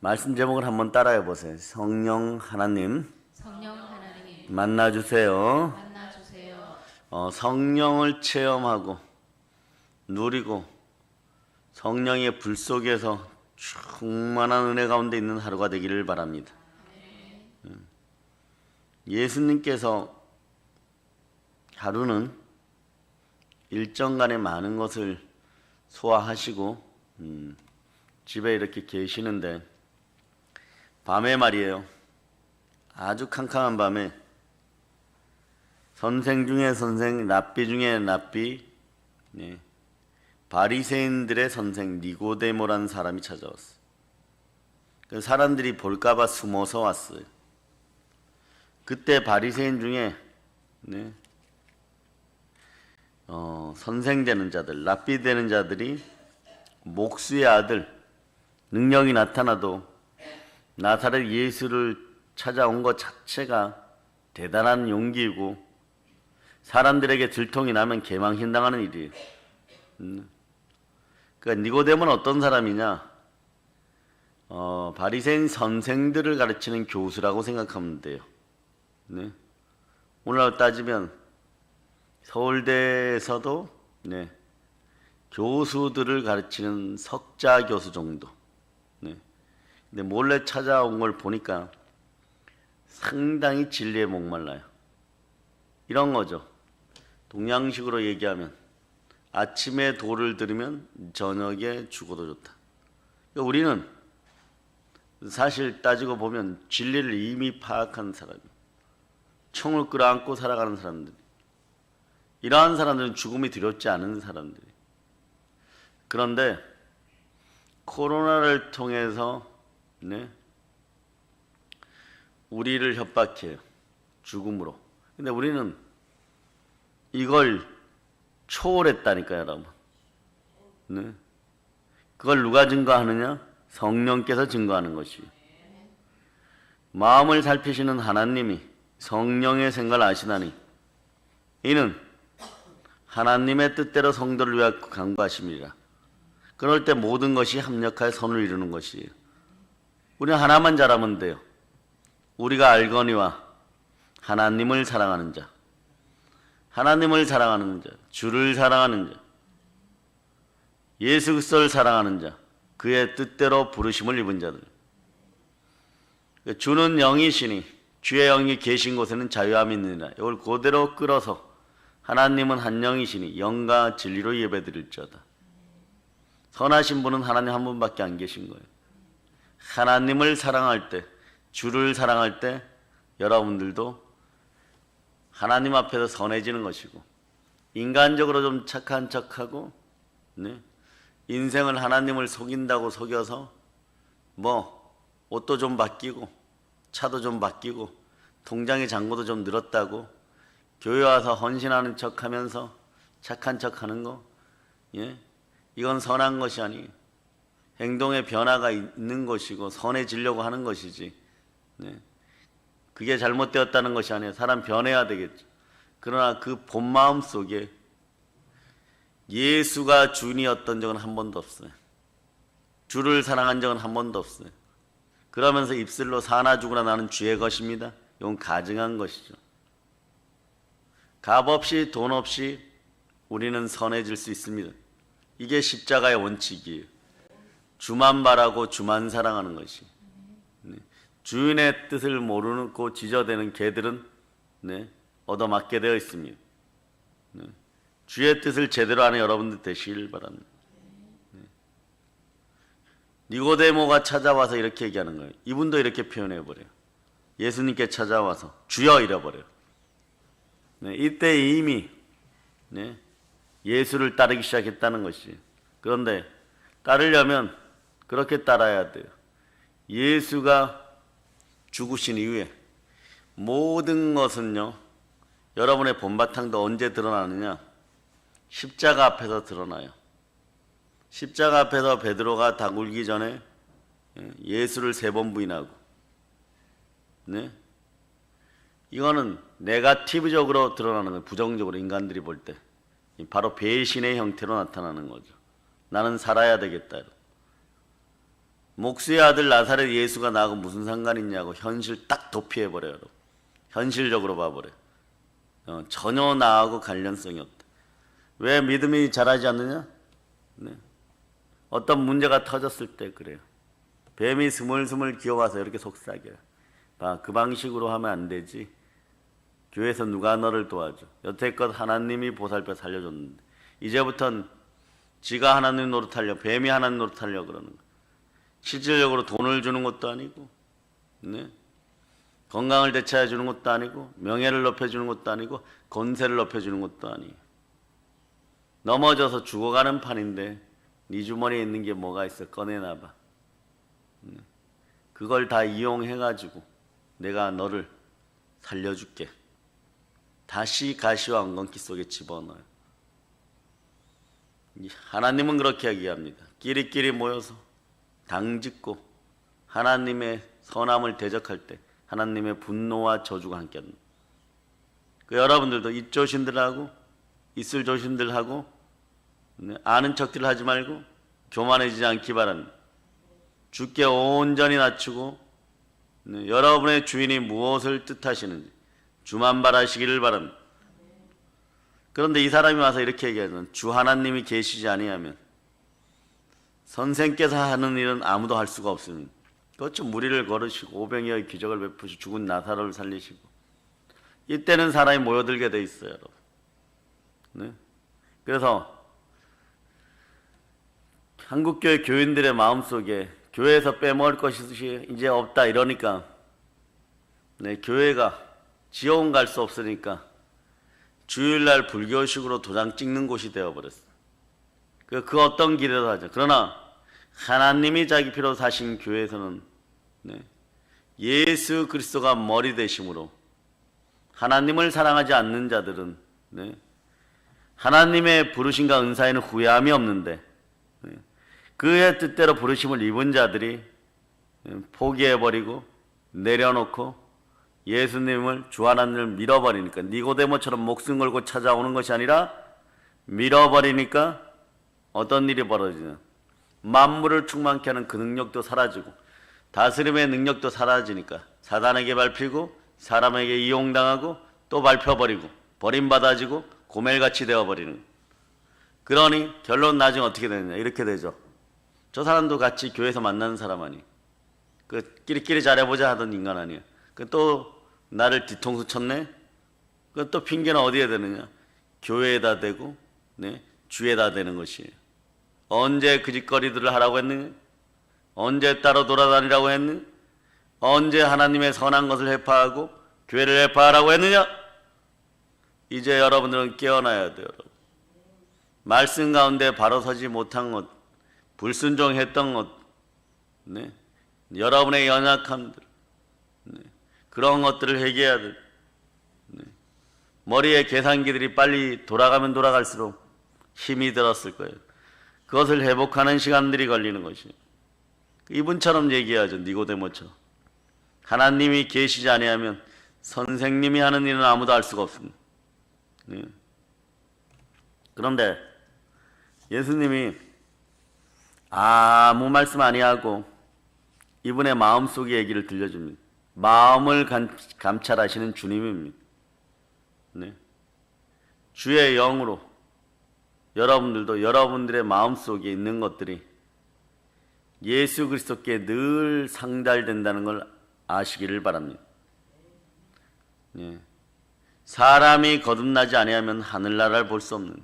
말씀 제목을 한번 따라해 보세요. 성령 하나님 만나주세요. 성령을 체험하고 누리고 성령의 불 속에서 충만한 은혜 가운데 있는 하루가 되기를 바랍니다. 예수님께서 하루는 일정간의 많은 것을 소화하시고 집에 이렇게 계시는데, 밤에 말이에요. 아주 캄캄한 밤에 선생 중에 선생, 랍비 중에 랍비, 바리새인들의 선생 니고데모라는 사람이 찾아왔어요. 그 사람들이 볼까봐 숨어서 왔어요. 그때 바리새인 중에 선생 되는 자들, 랍비 되는 자들이 목수의 아들, 능력이 나타나도 나사렛 예수를 찾아온 것 자체가 대단한 용기이고 사람들에게 들통이 나면 개망신당하는 일이에요. 그러니까 니고데모는 어떤 사람이냐? 바리새인 선생들을 가르치는 교수라고 생각하면 돼요. 오늘날 따지면 서울대에서도 교수들을 가르치는 석자 교수 정도. 근데 몰래 찾아온 걸 보니까 상당히 진리에 목말라요. 이런 거죠. 동양식으로 얘기하면 아침에 도를 들으면 저녁에 죽어도 좋다. 그러니까 우리는 사실 따지고 보면 진리를 이미 파악한 사람이에요. 총을 끌어안고 살아가는 사람들. 이러한 사람들은 죽음이 두렵지 않은 사람들이에요. 그런데 코로나를 통해서 우리를 협박해요. 죽음으로. 근데 우리는 이걸 초월했다니까요, 여러분. 그걸 누가 증거하느냐? 성령께서 증거하는 것이에요. 마음을 살피시는 하나님이 성령의 생각을 아시다니 이는 하나님의 뜻대로 성도를 위하여 간구하심이라. 그럴 때 모든 것이 합력하여 선을 이루는 것이에요. 우리는 하나만 잘하면 돼요. 우리가 알거니와 하나님을 사랑하는 자, 하나님을 사랑하는 자, 주를 사랑하는 자, 예수 그리스도를 사랑하는 자, 그의 뜻대로 부르심을 입은 자들. 주는 영이시니 주의 영이 계신 곳에는 자유함이 있느니라. 이걸 그대로 끌어서 하나님은 한 영이시니 영과 진리로 예배드릴지어다. 선하신 분은 하나님 한 분밖에 안 계신 거예요. 하나님을 사랑할 때, 주를 사랑할 때 여러분들도 하나님 앞에서 선해지는 것이고, 인간적으로 좀 착한 척하고 인생을 하나님을 속인다고 속여서 옷도 좀 바뀌고 차도 좀 바뀌고 통장의 잔고도 좀 늘었다고 교회 와서 헌신하는 척하면서 착한 척하는 거, 이건 선한 것이 아니에요. 행동의 변화가 있는 것이고 선해지려고 하는 것이지, 그게 잘못되었다는 것이 아니에요. 사람 변해야 되겠죠. 그러나 그 본마음 속에 예수가 주인이었던 적은 한 번도 없어요. 주를 사랑한 적은 한 번도 없어요. 그러면서 입술로 사나 죽으나 나는 주의 것입니다. 이건 가증한 것이죠. 값 없이 돈 없이 우리는 선해질 수 있습니다. 이게 십자가의 원칙이에요. 주만 바라고 주만 사랑하는 것이. 주인의 뜻을 모르고 지저대는 개들은 얻어맞게 되어 있습니다. 주의 뜻을 제대로 하는 여러분들 되시길 바랍니다. 니고데모가 찾아와서 이렇게 얘기하는 거예요. 이분도 이렇게 표현해버려요. 예수님께 찾아와서 주여 이래버려요. 이때 이미 예수를 따르기 시작했다는 것이. 그런데 따르려면 그렇게 따라야 돼요. 예수가 죽으신 이후에 모든 것은요, 여러분의 본바탕도 언제 드러나느냐? 십자가 앞에서 드러나요. 십자가 앞에서 베드로가 닭 울기 전에 예수를 3번 부인하고, 이거는 네거티브적으로 드러나는 거예요. 부정적으로 인간들이 볼 때. 바로 배신의 형태로 나타나는 거죠. 나는 살아야 되겠다. 목수의 아들 나사렛 예수가 나하고 무슨 상관 있냐고 현실 딱 도피해버려요. 여러분. 현실적으로 봐버려요. 전혀 나하고 관련성이 없다. 왜 믿음이 자라지 않느냐? 네. 어떤 문제가 터졌을 때 그래요. 뱀이 스물스물 기어와서 이렇게 속삭여요. 그 방식으로 하면 안 되지. 교회에서 누가 너를 도와줘. 여태껏 하나님이 보살펴 살려줬는데 이제부턴 지가 하나님 노릇하려, 뱀이 하나님 노릇하려 그러는 거야. 실질적으로 돈을 주는 것도 아니고, 네? 건강을 되찾아 주는 것도 아니고, 명예를 높여주는 것도 아니고, 권세를 높여주는 것도 아니에요. 넘어져서 죽어가는 판인데 네 주머니에 있는 게 뭐가 있어? 꺼내놔봐. 그걸 다 이용해가지고 내가 너를 살려줄게. 다시 가시와 엉겅퀴 속에 집어넣어요. 하나님은 그렇게 얘기합니다. 끼리끼리 모여서 당짓고 하나님의 선함을 대적할 때 하나님의 분노와 저주가 함께합니다. 여러분들도 입조신들하고 있을 조신들하고 아는 척들 하지 말고 교만해지지 않기 바랍니다. 주께 온전히 낮추고 여러분의 주인이 무엇을 뜻하시는지 주만 바라시기를 바랍니다. 그런데 이 사람이 와서 이렇게 얘기하죠. 주 하나님이 계시지 아니하면 선생께서 하는 일은 아무도 할 수가 없습니다. 그렇죠. 무리를 걸으시고 오병이어의 기적을 베푸시고 죽은 나사로를 살리시고 이때는 사람이 모여들게 돼 있어요. 여러분. 네? 그래서 한국교회 교인들의 마음속에 교회에서 빼먹을 것이 이제 없다 이러니까 네, 교회가 지옥은 갈 수 없으니까 주일날 불교식으로 도장 찍는 곳이 되어버렸어요. 그 어떤 길이라도 하죠. 그러나 하나님이 자기 피로 사신 교회에서는 네, 예수 그리스도가 머리 되심으로 하나님을 사랑하지 않는 자들은 네, 하나님의 부르심과 은사에는 후회함이 없는데 네, 그의 뜻대로 부르심을 입은 자들이 포기해버리고 내려놓고 예수님을 주 하나님을 밀어버리니까 니고데모처럼 목숨 걸고 찾아오는 것이 아니라 밀어버리니까 어떤 일이 벌어지냐. 만물을 충만케 하는 그 능력도 사라지고 다스림의 능력도 사라지니까 사단에게 밟히고 사람에게 이용당하고 또 밟혀버리고 버림받아지고 고멜같이 되어버리는. 그러니 결론 나중에 어떻게 되느냐 이렇게 되죠. 저 사람도 같이 교회에서 만나는 사람 아니, 그 끼리끼리 잘해보자 하던 인간 아니야. 그 또 나를 뒤통수 쳤네. 그 또 핑계는 어디에 되느냐? 교회에다 대고 네, 주에다 대는 것이에요. 언제 그 짓거리들을 하라고 했느냐? 언제 따로 돌아다니라고 했느냐? 언제 하나님의 선한 것을 회파하고 교회를 회파하라고 했느냐? 이제 여러분들은 깨어나야 돼요. 여러분. 말씀 가운데 바로 서지 못한 것, 불순종했던 것, 네. 여러분의 연약함들, 네. 그런 것들을 회개해야 돼. 네. 머리에 계산기들이 빨리 돌아가면 돌아갈수록 힘이 들었을 거예요. 그것을 회복하는 시간들이 걸리는 것이에요. 이분처럼 얘기하죠. 니고데모처럼. 하나님이 계시지 아니하면 선생님이 하는 일은 아무도 알 수가 없습니다. 네. 그런데 예수님이 아무 말씀 아니하고 이분의 마음속의 얘기를 들려줍니다. 마음을 감찰하시는 주님입니다. 네. 주의 영으로 여러분들도 여러분들의 마음속에 있는 것들이 예수 그리스도께 늘 상달된다는 걸 아시기를 바랍니다. 네. 사람이 거듭나지 아니하면 하늘나라를 볼 수 없는,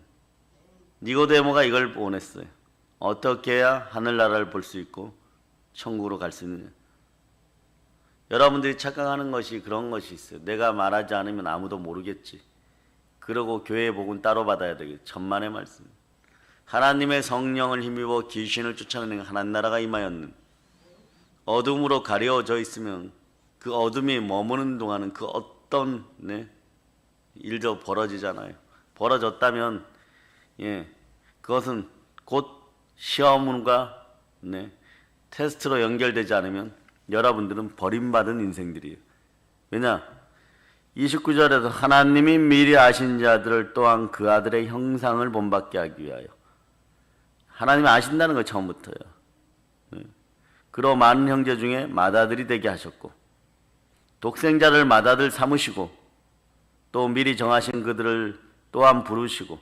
니고데모가 이걸 원했어요. 어떻게 해야 하늘나라를 볼 수 있고 천국으로 갈 수 있느냐. 여러분들이 착각하는 것이 그런 것이 있어요. 내가 말하지 않으면 아무도 모르겠지. 그러고 교회의 복은 따로 받아야 되겠지. 천만의 말씀. 하나님의 성령을 힘입어 귀신을 쫓아내는 하나님 나라가 임하였는, 어둠으로 가려져 있으면 그 어둠이 머무는 동안은 그 어떤 네, 일도 벌어지잖아요. 벌어졌다면 예, 그것은 곧 시험과 네, 테스트로 연결되지 않으면 여러분들은 버림받은 인생들이에요. 왜냐? 29절에서 하나님이 미리 아신 자들을 또한 그 아들의 형상을 본받게 하기 위하여. 하나님이 아신다는 거 처음부터요. 네. 그로 많은 형제 중에 맏아들이 되게 하셨고 독생자를 맏아들 삼으시고 또 미리 정하신 그들을 또한 부르시고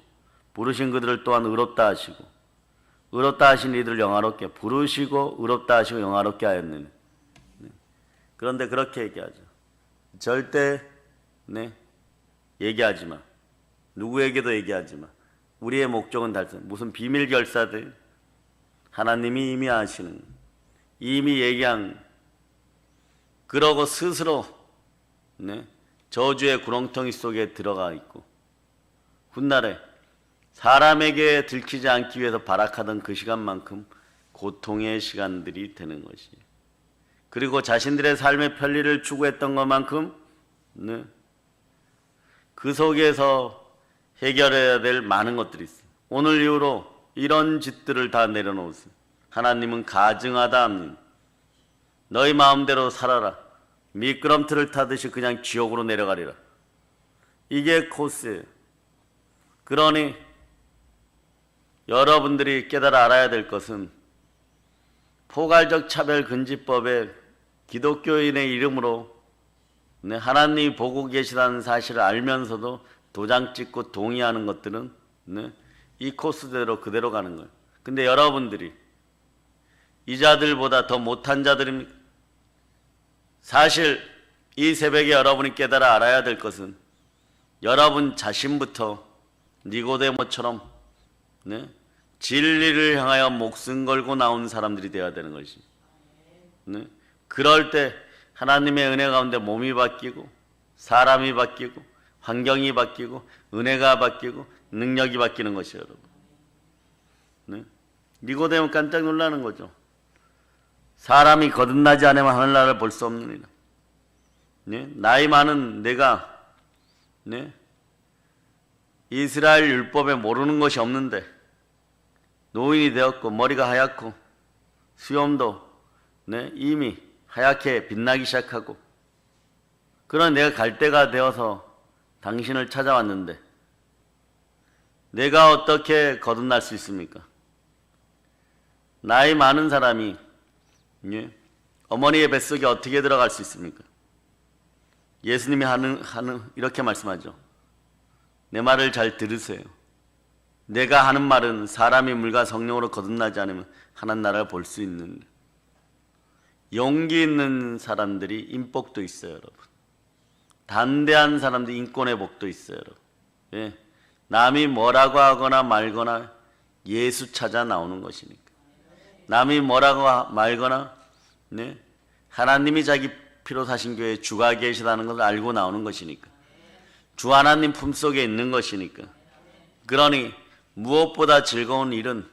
부르신 그들을 또한 의롭다 하시고 의롭다 하신 이들을 영화롭게 부르시고 의롭다 하시고 영화롭게 하였느니. 그런데 그렇게 얘기하죠. 절대 얘기하지 마. 누구에게도 얘기하지 마. 우리의 목적은 달성. 무슨 비밀 결사들 하나님이 이미 아시는, 이미 얘기한, 그러고 스스로 저주의 구렁텅이 속에 들어가 있고 훗날에 사람에게 들키지 않기 위해서 발악하던 그 시간만큼 고통의 시간들이 되는 것이. 그리고 자신들의 삶의 편리를 추구했던 것만큼 그 속에서 해결해야 될 많은 것들이 있어요. 오늘 이후로 이런 짓들을 다 내려놓으세요. 하나님은 가증하다 합니다. 너희 마음대로 살아라. 미끄럼틀을 타듯이 그냥 지옥으로 내려가리라. 이게 코스예요. 그러니 여러분들이 깨달아 알아야 될 것은 포괄적 차별 금지법에 기독교인의 이름으로 하나님이 보고 계시다는 사실을 알면서도 도장 찍고 동의하는 것들은 이 코스대로 그대로 가는 거예요. 근데 여러분들이 이 자들보다 더 못한 자들입니까? 사실 이 새벽에 여러분이 깨달아 알아야 될 것은 여러분 자신부터 니고데모처럼 진리를 향하여 목숨 걸고 나온 사람들이 되어야 되는 것이. 그럴 때 하나님의 은혜 가운데 몸이 바뀌고 사람이 바뀌고 환경이 바뀌고 은혜가 바뀌고 능력이 바뀌는 것이에요, 여러분. 니고데모 깜짝 놀라는 거죠. 사람이 거듭나지 않으면 하늘나라를 볼 수 없느니라. 나이 많은 내가 이스라엘 율법에 모르는 것이 없는데 노인이 되었고 머리가 하얗고 수염도 이미 하얗게 빛나기 시작하고 그런 내가 갈 때가 되어서 당신을 찾아왔는데 내가 어떻게 거듭날 수 있습니까? 나이 많은 사람이 어머니의 뱃속에 어떻게 들어갈 수 있습니까? 예수님이 이렇게 말씀하죠. 내 말을 잘 들으세요. 내가 하는 말은 사람이 물과 성령으로 거듭나지 않으면 하나님 나라를 볼 수 있는, 용기 있는 사람들이 인복도 있어요, 여러분. 담대한 사람들이 인권의 복도 있어요, 여러분. 남이 뭐라고 하거나 말거나 예수 찾아 나오는 것이니까. 남이 뭐라고 말거나 하나님이 자기 피로 사신 교회에 주가 계시다는 것을 알고 나오는 것이니까. 주 하나님 품속에 있는 것이니까. 그러니 무엇보다 즐거운 일은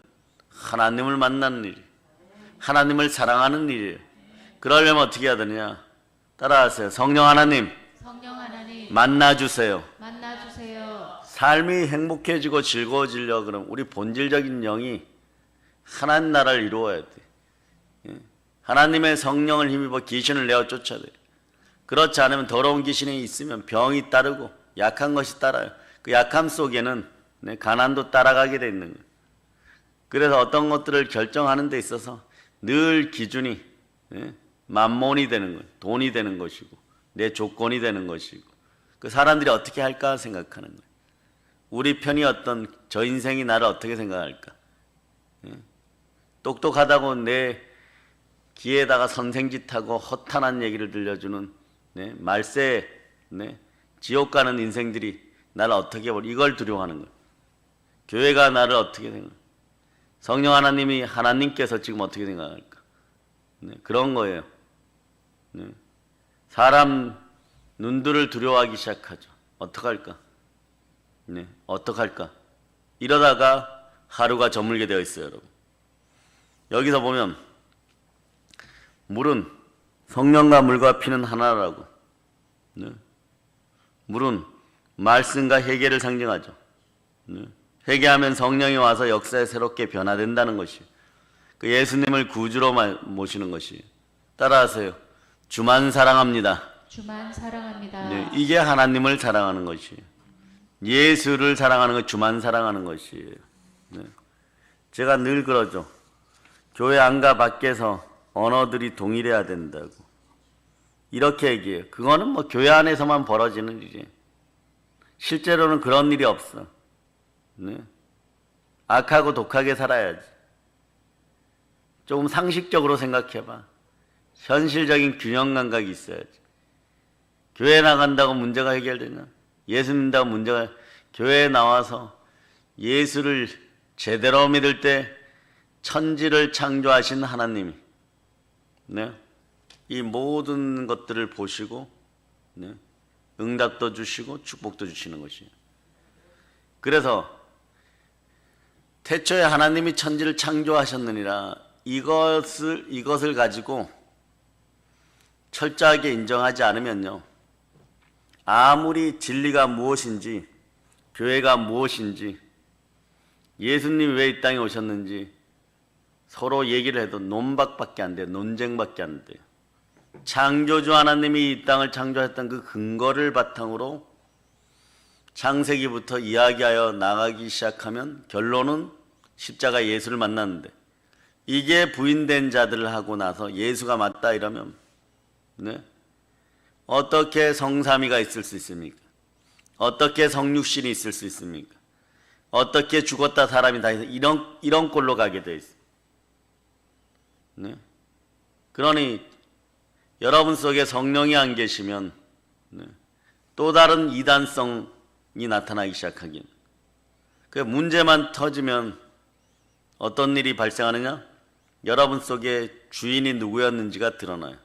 하나님을 만나는 일, 하나님을 사랑하는 일이에요. 그러려면 어떻게 해야 되느냐? 따라하세요. 성령 하나님, 만나주세요. 삶이 행복해지고 즐거워지려 그러면 우리 본질적인 영이 하나님 나라를 이루어야 돼. 하나님의 성령을 힘입어 귀신을 내어 쫓아야 돼. 그렇지 않으면 더러운 귀신이 있으면 병이 따르고 약한 것이 따라요. 그 약함 속에는 가난도 따라가게 돼 있는 거예요. 그래서 어떤 것들을 결정하는 데 있어서 늘 기준이 만몬이 되는 거예요. 돈이 되는 것이고 내 조건이 되는 것이고 그 사람들이 어떻게 할까 생각하는 거예요. 우리 편이 어떤 저 인생이 나를 어떻게 생각할까? 똑똑하다고 내 귀에다가 선생짓하고 허탄한 얘기를 들려주는 말세 지옥 가는 인생들이 나를 어떻게 보고 이걸 두려워하는 거예요. 교회가 나를 어떻게 생각할까? 성령 하나님이 하나님께서 지금 어떻게 생각할까? 그런 거예요. 사람 눈들을 두려워하기 시작하죠. 어떡할까? 어떡할까? 이러다가 하루가 저물게 되어 있어요, 여러분. 여기서 보면 물은 성령과 물과 피는 하나라고. 물은 말씀과 회개를 상징하죠. 회개하면 성령이 와서 역사에 새롭게 변화된다는 것이 그 예수님을 구주로 모시는 것이. 따라하세요. 주만 사랑합니다. 주만 사랑합니다. 이게 하나님을 사랑하는 것이에요. 예수를 사랑하는 것, 주만 사랑하는 것이에요. 제가 늘 그러죠. 교회 안가 밖에서 언어들이 동일해야 된다고 이렇게 얘기해요. 그거는 뭐 교회 안에서만 벌어지는 일이에요. 실제로는 그런 일이 없어. 네? 악하고 독하게 살아야지. 조금 상식적으로 생각해봐. 현실적인 균형 감각이 있어야지. 교회 나간다고 문제가 해결되냐? 예수 믿는다고 문제가, 교회에 나와서 예수를 제대로 믿을 때 천지를 창조하신 하나님이, 네? 이 모든 것들을 보시고, 네? 응답도 주시고 축복도 주시는 것이에요. 그래서 태초에 하나님이 천지를 창조하셨느니라, 이것을 가지고 철저하게 인정하지 않으면요, 아무리 진리가 무엇인지, 교회가 무엇인지, 예수님이 왜 이 땅에 오셨는지 서로 얘기를 해도 논박밖에 안 돼요. 논쟁밖에 안 돼요. 창조주 하나님이 이 땅을 창조했던 그 근거를 바탕으로 창세기부터 이야기하여 나가기 시작하면 결론은 십자가 예수를 만났는데, 이게 부인된 자들을 하고 나서 예수가 맞다 이러면, 네? 어떻게 성삼위가 있을 수 있습니까? 어떻게 성육신이 있을 수 있습니까? 어떻게 죽었다 사람이 다 이런 꼴로 가게 돼 있어요. 네? 그러니 여러분 속에 성령이 안 계시면, 네, 또 다른 이단성이 나타나기 시작하긴. 그 문제만 터지면 어떤 일이 발생하느냐? 여러분 속에 주인이 누구였는지가 드러나요.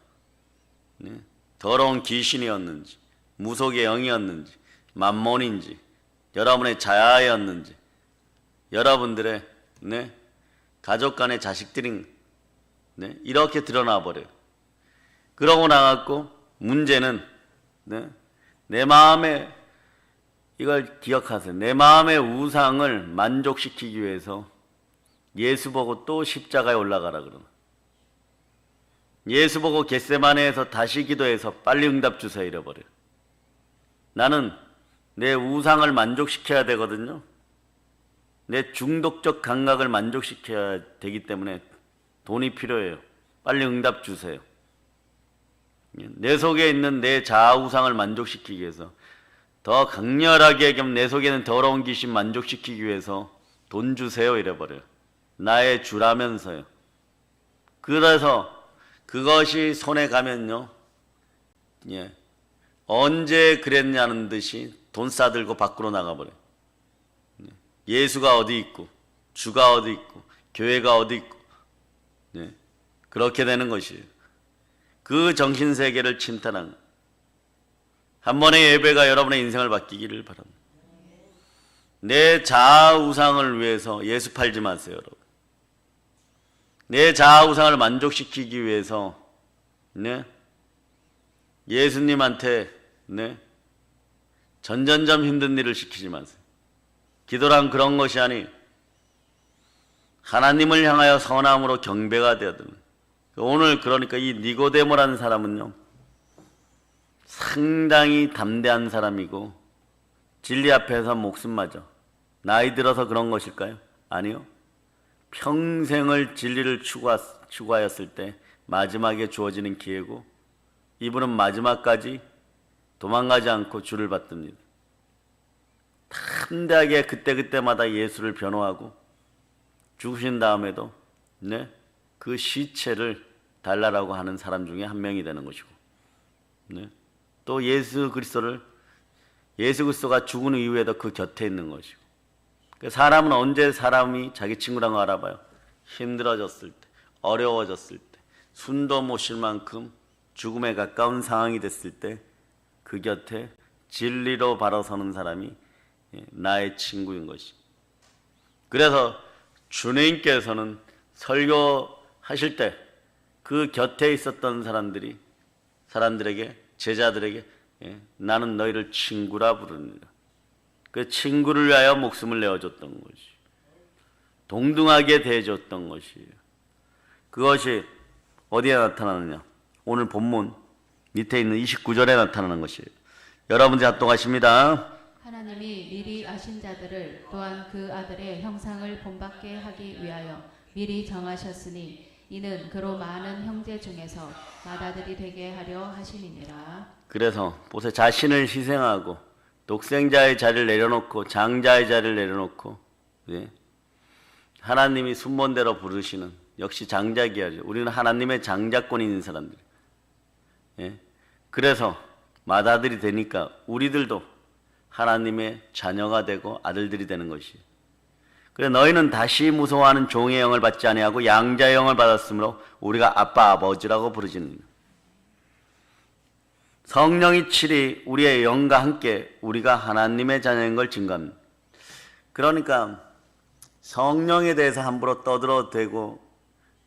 네? 더러운 귀신이었는지, 무속의 영이었는지, 만몬인지, 여러분의 자아였는지, 여러분들의, 네, 가족 간의 자식들인, 네, 이렇게 드러나 버려요. 그러고 나갔고, 문제는, 네, 내 마음에, 이걸 기억하세요. 내 마음의 우상을 만족시키기 위해서 예수 보고 또 십자가에 올라가라 그러나, 예수 보고 겟세마네에서 다시 기도해서 빨리 응답 주세요 이래버려요. 나는 내 우상을 만족시켜야 되거든요. 내 중독적 감각을 만족시켜야 되기 때문에 돈이 필요해요. 빨리 응답 주세요. 내 속에 있는 내 자아 우상을 만족시키기 위해서, 더 강렬하게 내 속에 있는 더러운 귀신 만족시키기 위해서 돈 주세요 이래버려요. 나의 주라면서요. 그래서 그것이 손에 가면요, 예, 언제 그랬냐는 듯이 돈 싸들고 밖으로 나가버려요. 예수가 어디 있고, 주가 어디 있고, 교회가 어디 있고, 예, 그렇게 되는 것이에요. 그 정신세계를 침탈한 한 번의 예배가 여러분의 인생을 바뀌기를 바랍니다. 내 자아 우상을 위해서 예수 팔지 마세요, 여러분. 내 자아 우상을 만족시키기 위해서, 네, 예수님한테, 네, 전전점 힘든 일을 시키지 마세요. 기도란 그런 것이 아니, 하나님을 향하여 선함으로 경배가 되어든. 오늘 그러니까 이 니고데모라는 사람은요, 상당히 담대한 사람이고 진리 앞에서 목숨 맞아. 나이 들어서 그런 것일까요? 아니요. 평생을 진리를 추구하였을 때 마지막에 주어지는 기회고, 이분은 마지막까지 도망가지 않고 주를 받듭니다. 담대하게 그때그때마다 예수를 변호하고 죽으신 다음에도, 네, 그 시체를 달라라고 하는 사람 중에 한 명이 되는 것이고, 네, 또 예수 그리스도가 죽은 이후에도 그 곁에 있는 것이고. 사람은 언제 사람이 자기 친구라는 거 알아봐요? 힘들어졌을 때, 어려워졌을 때, 숨도 못 쉴 만큼 죽음에 가까운 상황이 됐을 때 그 곁에 진리로 바로 서는 사람이 나의 친구인 것이. 그래서 주님께서는 설교하실 때 그 곁에 있었던 사람들에게, 제자들에게, 나는 너희를 친구라 부릅니다. 그 친구를 위하여 목숨을 내어줬던 것이, 동등하게 대해줬던 것이에요. 그것이 어디에 나타나느냐? 오늘 본문 밑에 있는 29절에 나타나는 것이에요. 여러분들 합독하십니다. 하나님이 미리 아신 자들을 또한 그 아들의 형상을 본받게 하기 위하여 미리 정하셨으니, 이는 그로 많은 형제 중에서 맏아들이 되게 하려 하심이니라. 그래서 보세요. 자신을 희생하고 독생자의 자리를 내려놓고 장자의 자리를 내려놓고, 예? 하나님이 순번대로 부르시는, 역시 장자기야죠. 우리는 하나님의 장자권이 있는 사람들. 예? 그래서 맏아들이 되니까 우리들도 하나님의 자녀가 되고 아들들이 되는 것이에요. 그래 너희는 다시 무서워하는 종의 영을 받지 아니하고 양자의 영을 받았으므로 우리가 아빠 아버지라고 부르짖는. 성령이 칠이 우리의 영과 함께 우리가 하나님의 자녀인 걸 증거합니다. 그러니까 성령에 대해서 함부로 떠들어도 되고,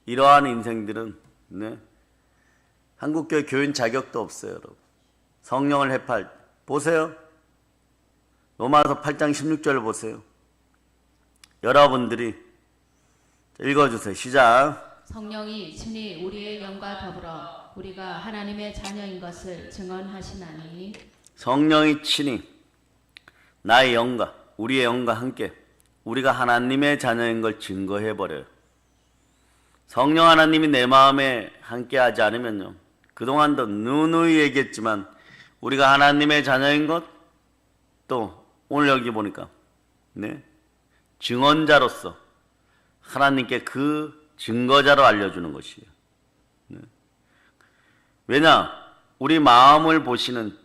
이러한 인생들은, 네, 한국교회 교인 자격도 없어요. 여러분, 성령을 해팔 보세요. 로마서 8장 16절을 보세요. 여러분들이 읽어주세요. 시작. 성령이 친히 우리의 영과 더불어 우리가 하나님의 자녀인 것을 증언하시나니. 성령이 친히 나의 영과 우리의 영과 함께 우리가 하나님의 자녀인 걸 증거해버려요. 성령 하나님이 내 마음에 함께하지 않으면요, 그동안도 누누이 얘기했지만 우리가 하나님의 자녀인 것, 또 오늘 여기 보니까, 네, 증언자로서 하나님께 그 증거자로 알려주는 것이에요. 네. 왜냐? 우리 마음을 보시는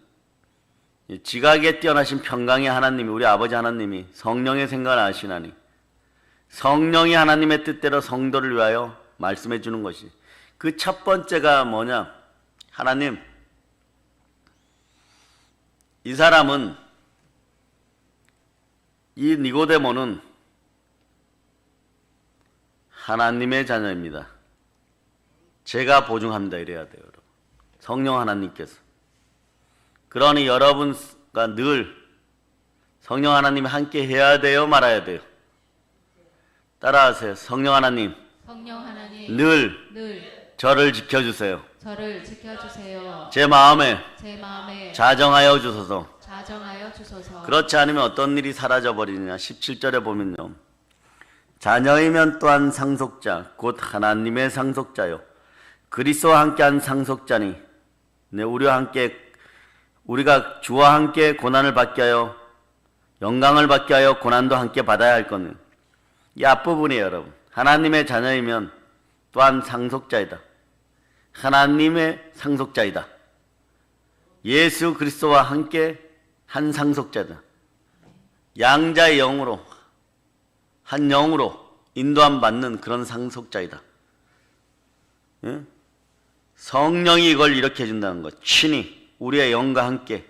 지각에 뛰어나신 평강의 하나님이, 우리 아버지 하나님이 성령의 생각을 아시나니 성령이 하나님의 뜻대로 성도를 위하여 말씀해 주는 것이, 그 첫 번째가 뭐냐? 하나님, 이 사람은, 이 니고데모는 하나님의 자녀입니다. 제가 보증합니다. 이래야 돼요, 여러분. 성령 하나님께서. 그러니 여러분과 늘 성령 하나님이 함께 해야 돼요, 말아야 돼요? 따라하세요. 성령 하나님, 성령 하나님, 늘 저를 지켜주세요. 저를 지켜주세요. 제 마음에 자정하여 주소서. 그렇지 않으면 어떤 일이 사라져 버리느냐? 17절에 보면요, 자녀이면 또한 상속자 곧 하나님의 상속자요 그리스도와 함께한 상속자니, 네, 우리가 주와 함께 고난을 받게 하여 영광을 받게 하여 고난도 함께 받아야 할 것은, 이 앞부분이에요. 여러분, 하나님의 자녀이면 또한 상속자이다. 하나님의 상속자이다. 예수 그리스도와 함께 한 상속자다. 양자의 영으로, 한 영으로 인도함 받는 그런 상속자이다. 예? 성령이 이걸 이렇게 해준다는 것. 친히 우리의 영과 함께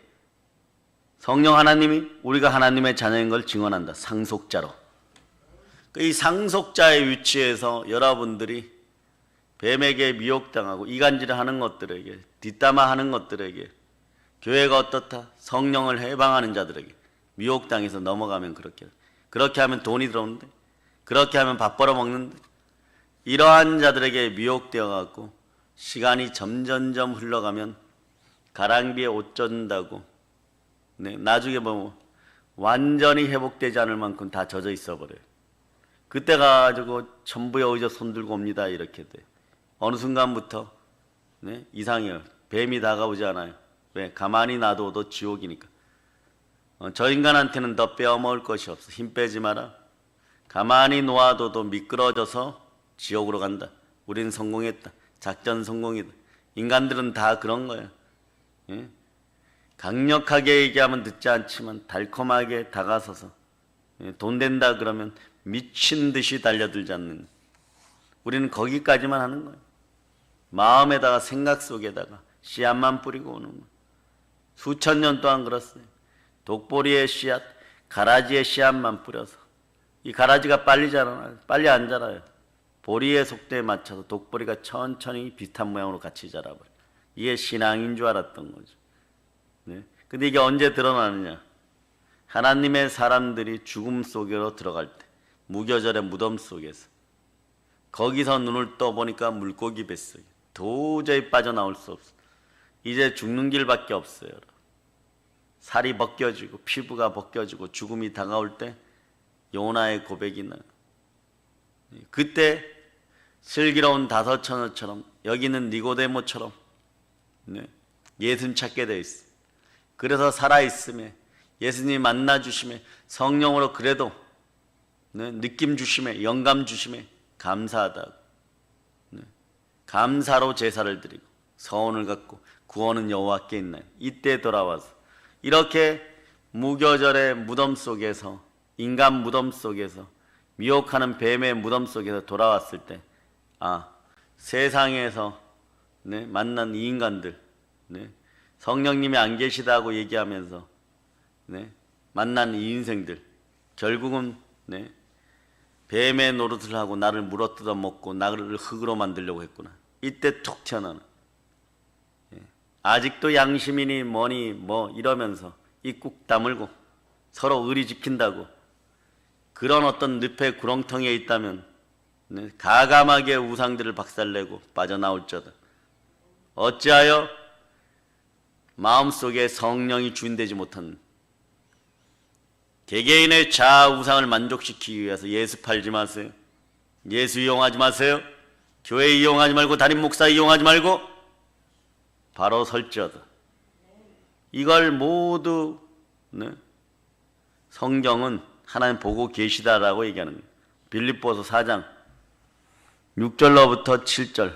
성령 하나님이 우리가 하나님의 자녀인 걸 증언한다. 상속자로. 이 상속자의 위치에서 여러분들이 뱀에게 미혹당하고 이간질을 하는 것들에게, 뒷담화하는 것들에게, 교회가 어떻다, 성령을 해방하는 자들에게 미혹당해서 넘어가면, 그렇게 하면 돈이 들어오는데, 그렇게 하면 밥 벌어먹는데, 이러한 자들에게 미혹되어 갖고 시간이 점점점 흘러가면 가랑비에 옷 젖는다고, 네, 나중에 보면 완전히 회복되지 않을 만큼 다 젖어 있어 버려요. 그때 가지고 천부의 의자 손들고 옵니다. 이렇게 돼. 어느 순간부터, 네, 이상해요. 뱀이 다가오지 않아요. 왜? 가만히 놔둬도 지옥이니까. 저 인간한테는 더 빼어먹을 것이 없어. 힘 빼지 마라. 가만히 놓아둬도 미끄러져서 지옥으로 간다. 우리는 성공했다. 작전 성공이다. 인간들은 다 그런 거예요. 예? 강력하게 얘기하면 듣지 않지만 달콤하게 다가서서, 예, 돈 된다 그러면 미친 듯이 달려들지 않는, 우리는 거기까지만 하는 거예요. 마음에다가, 생각 속에다가 씨앗만 뿌리고 오는 거예요. 수천 년 동안 그렇어요. 독보리의 씨앗, 가라지의 씨앗만 뿌려서, 이 가라지가 빨리 자라나요? 빨리 안 자라요. 보리의 속도에 맞춰서 독보리가 천천히 비슷한 모양으로 같이 자라버려요. 이게 신앙인 줄 알았던 거죠. 네? 근데 이게 언제 드러나느냐? 하나님의 사람들이 죽음 속으로 들어갈 때, 무교절의 무덤 속에서, 거기서 눈을 떠보니까 물고기 뱃속에 도저히 빠져나올 수 없어. 이제 죽는 길밖에 없어요. 살이 벗겨지고 피부가 벗겨지고 죽음이 다가올 때 요나의 고백이 나요. 그때 슬기로운 다섯 처녀처럼 여기 있는 니고데모처럼 네, 예수님 찾게 돼 있어. 그래서 살아있음에 예수님 만나주심에 성령으로 그래도 네, 느낌 주심에 영감 주심에 감사하다고 네, 감사로 제사를 드리고 서원을 갖고 구원은 여호와께 있나요. 이때 돌아와서 이렇게 무교절의 무덤 속에서 인간 무덤 속에서 미혹하는 뱀의 무덤 속에서 돌아왔을 때 세상에서 네, 만난 이 인간들 네, 성령님이 안 계시다고 얘기하면서 네, 만난 이 인생들 결국은 네, 뱀의 노릇을 하고 나를 물어뜯어 먹고 나를 흙으로 만들려고 했구나. 이때 툭 튀어나오는 아직도 양심이니 뭐니 뭐 이러면서 입국 다물고 서로 의리 지킨다고 그런 어떤 늪의 구렁텅이에 있다면 네, 가감하게 우상들을 박살내고 빠져나올저다. 어찌하여 마음속에 성령이 주인되지 못한 개개인의 자아 우상을 만족시키기 위해서 예수 팔지 마세요. 예수 이용하지 마세요. 교회 이용하지 말고 담임 목사 이용하지 말고 바로 설지어다. 이걸 모두 네, 성경은 하나님 보고 계시다라고 얘기하는 거예요. 빌립보서 4장 6절로부터 7절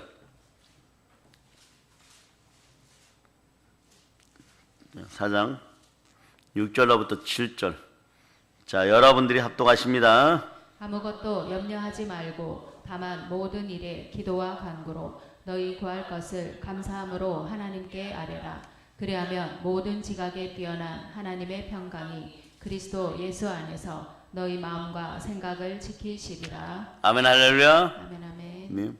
4장 6절로부터 7절 자 여러분들이 합독하십니다. 아무것도 염려하지 말고 다만 모든 일에 기도와 간구로 너희 구할 것을 감사함으로 하나님께 아뢰라. 그리하면 모든 지각에 뛰어난 하나님의 평강이 그리스도 예수 안에서 너희 마음과 생각을 지키시리라. 아멘 할렐루야. 아멘 아멘. 네.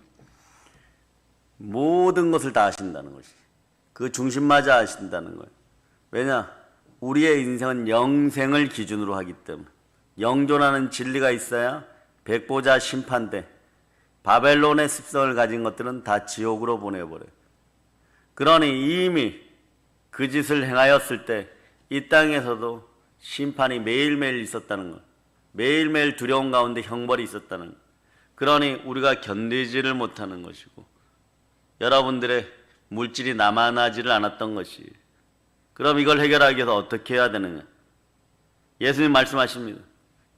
모든 것을 다 아신다는 것이 그 중심마저 아신다는 거예요. 왜냐? 우리의 인생은 영생을 기준으로 하기 때문에 영존하는 진리가 있어야 백보자 심판대 바벨론의 습성을 가진 것들은 다 지옥으로 보내버려요. 그러니 이미 그 짓을 행하였을 때 이 땅에서도 심판이 매일매일 있었다는 것, 매일매일 두려움 가운데 형벌이 있었다는 것. 그러니 우리가 견디지를 못하는 것이고 여러분들의 물질이 남아나지를 않았던 것이. 그럼 이걸 해결하기 위해서 어떻게 해야 되느냐? 예수님 말씀하십니다.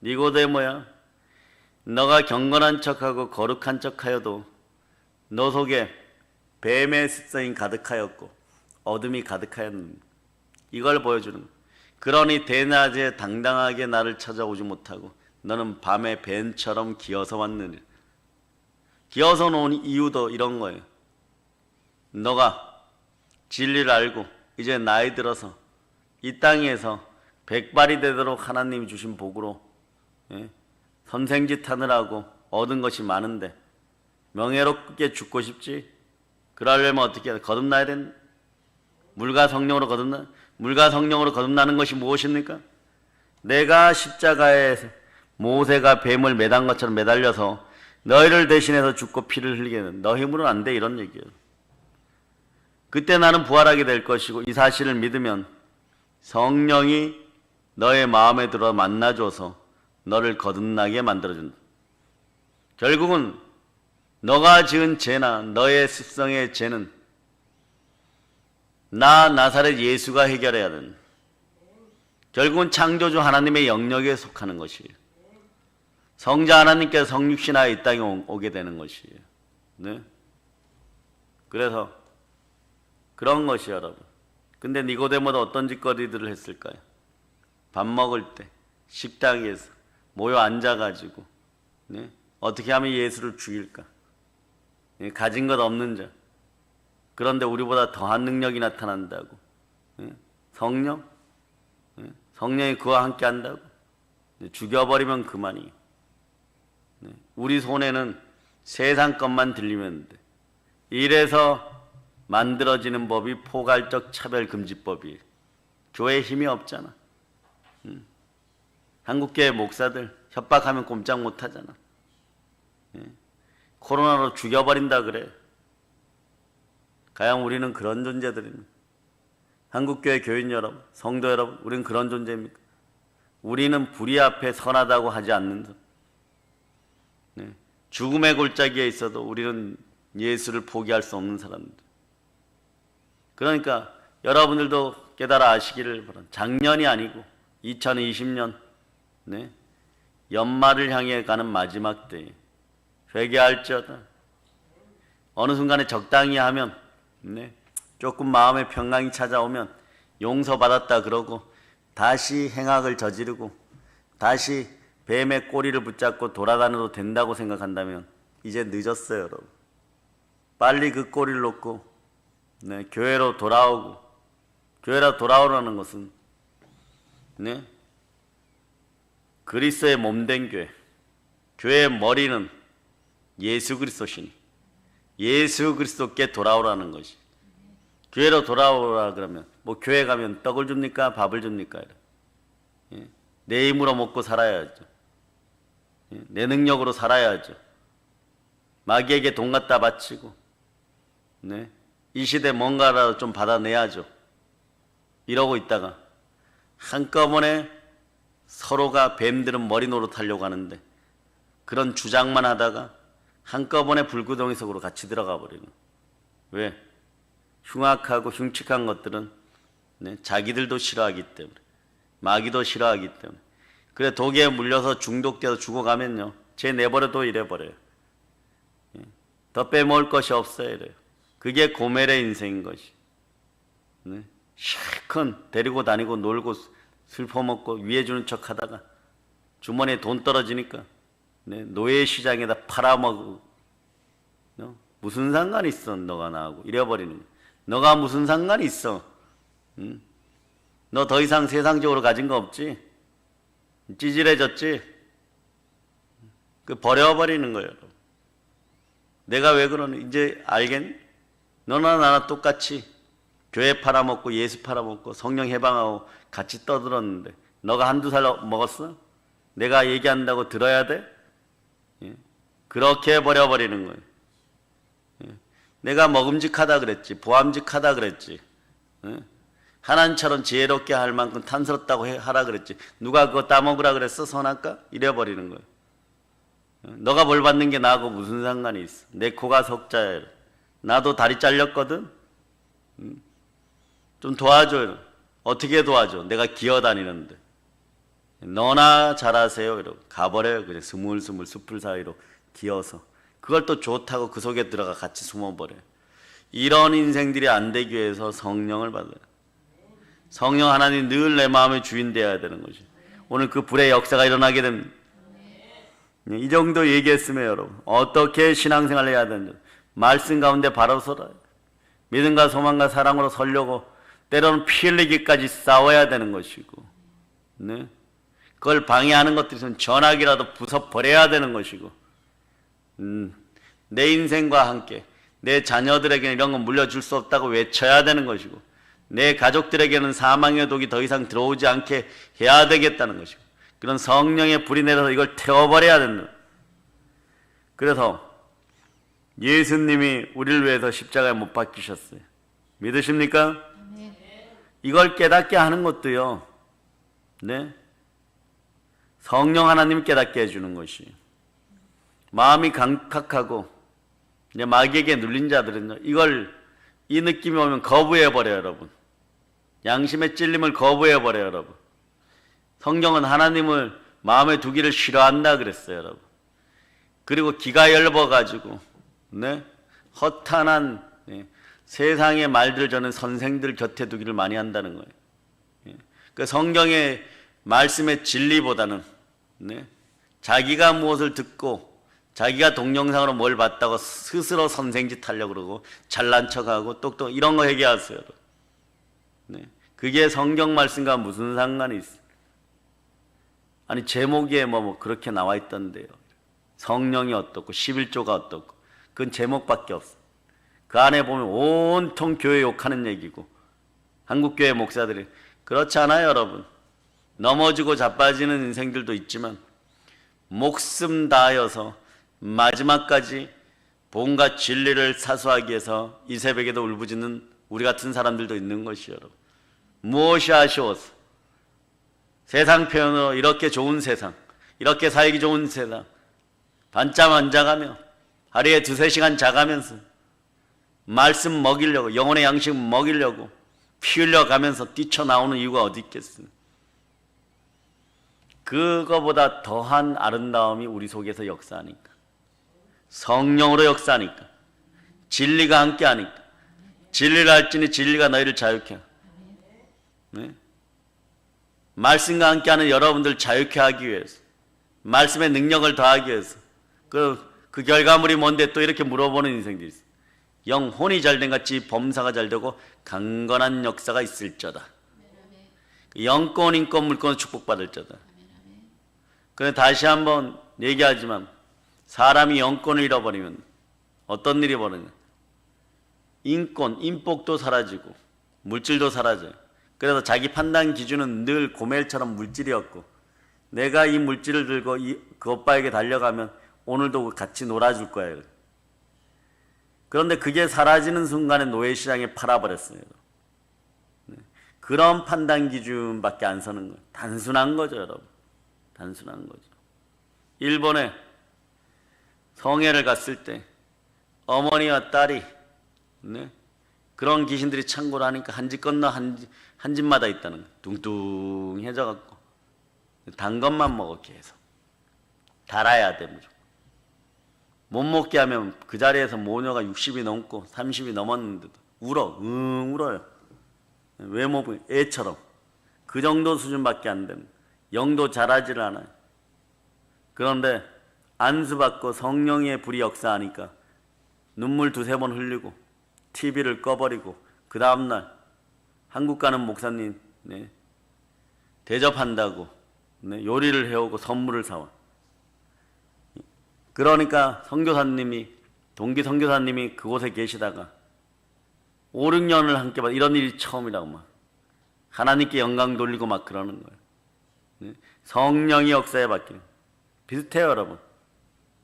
니고데모야, 너가 경건한 척하고 거룩한 척하여도 너 속에 뱀의 습성이 가득하였고 어둠이 가득하였는데 이걸 보여주는 거야. 그러니 대낮에 당당하게 나를 찾아오지 못하고 너는 밤에 뱀처럼 기어서 왔느니라. 기어서 온 이유도 이런 거예요. 너가 진리를 알고 이제 나이 들어서 이 땅에서 백발이 되도록 하나님이 주신 복으로 선생짓 하느라고 얻은 것이 많은데 명예롭게 죽고 싶지? 그러려면 어떻게 해야 돼? 거듭나야 된다. 물과 성령으로 거듭나. 물과 성령으로 거듭나는 것이 무엇입니까? 내가 십자가에 모세가 뱀을 매단 것처럼 매달려서 너희를 대신해서 죽고 피를 흘리게 된 너 힘으로는 안 돼, 이런 얘기예요. 그때 나는 부활하게 될 것이고 이 사실을 믿으면 성령이 너의 마음에 들어 만나줘서 너를 거듭나게 만들어준다. 결국은 너가 지은 죄나 너의 습성의 죄는 나사렛 예수가 해결해야 된다. 결국은 창조주 하나님의 영역에 속하는 것이에요. 성자 하나님께서 성육신하여 이 땅에 오게 되는 것이에요. 네? 그래서 그런 것이 여러분. 근데 니고데모도 어떤 짓거리들을 했을까요? 밥 먹을 때 식당에서 모여 앉아가지고 네? 어떻게 하면 예수를 죽일까? 네? 가진 것 없는 자. 그런데 우리보다 더한 능력이 나타난다고. 네? 성령? 네? 성령이 그와 함께 한다고. 네? 죽여버리면 그만이에요. 네? 우리 손에는 세상 것만 들리면 돼. 이래서 만들어지는 법이 포괄적 차별금지법이에요. 교회에 힘이 없잖아. 한국교회 목사들 협박하면 꼼짝 못하잖아. 코로나로 죽여버린다 그래. 가양 우리는 그런 존재들입니다. 한국교회 교인 여러분, 성도 여러분, 우리는 그런 존재입니까? 우리는 불의 앞에 선하다고 하지 않는 네. 죽음의 골짜기에 있어도 우리는 예수를 포기할 수 없는 사람들. 그러니까 여러분들도 깨달아 아시기를 바랍니다. 작년이 아니고 2020년 네? 연말을 향해 가는 마지막 때에 회개할지어다. 어느 순간에 적당히 하면 네? 조금 마음의 평강이 찾아오면 용서받았다 그러고 다시 행악을 저지르고 다시 뱀의 꼬리를 붙잡고 돌아다녀도 된다고 생각한다면 이제 늦었어요, 여러분. 빨리 그 꼬리를 놓고 네, 교회로 돌아오고, 교회로 돌아오라는 것은 네? 그리스도의 몸된 교회, 교회의 머리는 예수 그리스도시니 예수 그리스도께 돌아오라는 것이. 교회로 돌아오라 그러면 뭐 교회 가면 떡을 줍니까? 밥을 줍니까? 예? 내 힘으로 먹고 살아야죠. 예? 내 능력으로 살아야죠. 마귀에게 돈 갖다 바치고 네? 이 시대 뭔가라도 좀 받아내야죠. 이러고 있다가 한꺼번에 서로가 뱀들은 머리 노릇하려고 하는데 그런 주장만 하다가 한꺼번에 불구덩이 속으로 같이 들어가 버리는. 왜? 흉악하고 흉측한 것들은 네, 자기들도 싫어하기 때문에, 마귀도 싫어하기 때문에. 그래 독에 물려서 중독되어서 죽어가면요, 쟤 내버려도 이래버려요. 예. 더 빼먹을 것이 없어요. 이래요. 그게 고멜의 인생인 것이. 네. 실컷 데리고 다니고 놀고 술 퍼먹고 위해 주는 척 하다가 주머니에 돈 떨어지니까 네, 노예 시장에다 팔아먹고 무슨 상관이 있어 너가 나하고 이래버리는 거야. 너가 무슨 상관이 있어. 응? 너 더 이상 세상적으로 가진 거 없지? 찌질해졌지? 그 버려버리는 거예요. 내가 왜 그러는 이제 알겠니? 너나 나나 똑같이 교회 팔아먹고 예수 팔아먹고 성령 해방하고 같이 떠들었는데 너가 한두 살 먹었어? 내가 얘기한다고 들어야 돼? 예? 그렇게 버려버리는 거예요. 예? 내가 먹음직하다 그랬지, 보암직하다 그랬지, 예? 하나님처럼 지혜롭게 할 만큼 탐스럽다고 하라 그랬지, 누가 그거 따먹으라 그랬어? 선악과? 이래버리는 거예요. 예? 너가 벌 받는 게 나하고 무슨 상관이 있어? 내 코가 석자야. 나도 다리 잘렸거든? 좀 도와줘요. 어떻게 도와줘? 내가 기어다니는데. 너나 잘하세요. 이러고 가버려요. 그냥 스물스물 숲을 사이로 기어서. 그걸 또 좋다고 그 속에 들어가 같이 숨어버려요. 이런 인생들이 안 되기 위해서 성령을 받아요. 성령 하나님 늘 내 마음의 주인 되어야 되는 거죠. 오늘 그 불의 역사가 일어나게 됩니다. 이 정도 얘기했으면 여러분 어떻게 신앙생활을 해야 되는지 말씀 가운데 바로 서라. 믿음과 소망과 사랑으로 서려고 때로는 피 흘리기까지 싸워야 되는 것이고, 네? 그걸 방해하는 것들이 있으면 전화기라도 부숴버려야 되는 것이고, 내 인생과 함께 내 자녀들에게는 이런 건 물려줄 수 없다고 외쳐야 되는 것이고, 내 가족들에게는 사망의 독이 더 이상 들어오지 않게 해야 되겠다는 것이고, 그런 성령의 불이 내려서 이걸 태워버려야 된다. 그래서 예수님이 우리를 위해서 십자가에 못 박히셨어요. 믿으십니까? 이걸 깨닫게 하는 것도요, 네? 성령 하나님 깨닫게 해주는 것이. 마음이 강팍하고 이제 마귀에게 눌린 자들은요, 이 느낌이 오면 거부해버려요, 여러분. 양심의 찔림을 거부해버려요, 여러분. 성경은 하나님을 마음에 두기를 싫어한다 그랬어요, 여러분. 그리고 기가 열버가지고, 네? 허탄한, 네? 세상의 말들을 저는 선생들 곁에 두기를 많이 한다는 거예요. 예. 그 성경의 말씀의 진리보다는 네? 자기가 무엇을 듣고 자기가 동영상으로 뭘 봤다고 스스로 선생짓 하려고 그러고 잘난 척하고 똑똑 이런 거 얘기하세요. 네? 그게 성경 말씀과 무슨 상관이 있어요? 아니 제목에 뭐 그렇게 나와 있던데요. 성령이 어떻고 11조가 어떻고 그건 제목밖에 없어요. 그 안에 보면 온통 교회 욕하는 얘기고, 한국교회 목사들이 그렇지 않아요, 여러분. 넘어지고 자빠지는 인생들도 있지만 목숨 다하여서 마지막까지 본과 진리를 사수하기 위해서 이 새벽에도 울부짖는 우리 같은 사람들도 있는 것이요, 여러분. 무엇이 아쉬워서 세상 표현으로 이렇게 좋은 세상, 이렇게 살기 좋은 세상, 밤잠 안 자가며 하루에 2-3시간 자가면서 말씀 먹이려고, 영혼의 양식 먹이려고 피 흘려가면서 뛰쳐나오는 이유가 어디 있겠습니까? 그거보다 더한 아름다움이 우리 속에서 역사하니까, 성령으로 역사하니까, 진리가 함께하니까, 진리를 알지니 진리가 너희를 자유케 하라. 네? 말씀과 함께하는 여러분들 자유케 하기 위해서, 말씀의 능력을 더하기 위해서, 그 결과물이 뭔데 또 이렇게 물어보는 인생들이 있어요. 영혼이 잘된 같이 범사가 잘되고 강건한 역사가 있을저다. 영권, 인권, 물권을 축복받을 저다. 그런데 다시 한번 얘기하지만 사람이 영권을 잃어버리면 어떤 일이 벌어지냐. 인권, 인복도 사라지고 물질도 사라져요. 그래서 자기 판단 기준은 늘 고멜처럼 물질이었고, 내가 이 물질을 들고 그 오빠에게 달려가면 오늘도 같이 놀아줄 거예요. 그런데 그게 사라지는 순간에 노예시장에 팔아버렸어요. 그런 판단 기준밖에 안 서는 거예요. 단순한 거죠, 여러분. 단순한 거죠. 일본에 성회를 갔을 때 어머니와 딸이, 네? 그런 귀신들이 창고를 하니까 한 집 건너 한 집마다 있다는 거예요. 뚱뚱해져갖고 단 것만 먹어 계속. 달아야 돼 무조건. 못 먹게 하면 그 자리에서 모녀가 60이 넘고 30이 넘었는데도 울어. 울어요. 왜 못 먹어? 애처럼. 그 정도 수준밖에 안 됩니다. 영도 자라지를 않아요. 그런데 안수받고 성령의 불이 역사하니까 눈물 2-3번 흘리고 TV를 꺼버리고 그 다음날 한국 가는 목사님, 네, 대접한다고, 네, 요리를 해오고 선물을 사와. 그러니까 선교사님이, 동기 선교사님이 그곳에 계시다가 5-6년을 함께 받아, 이런 일이 처음이라고 막 하나님께 영광 돌리고 막 그러는 거예요. 네? 성령이 역사에 바뀌는. 비슷해요, 여러분.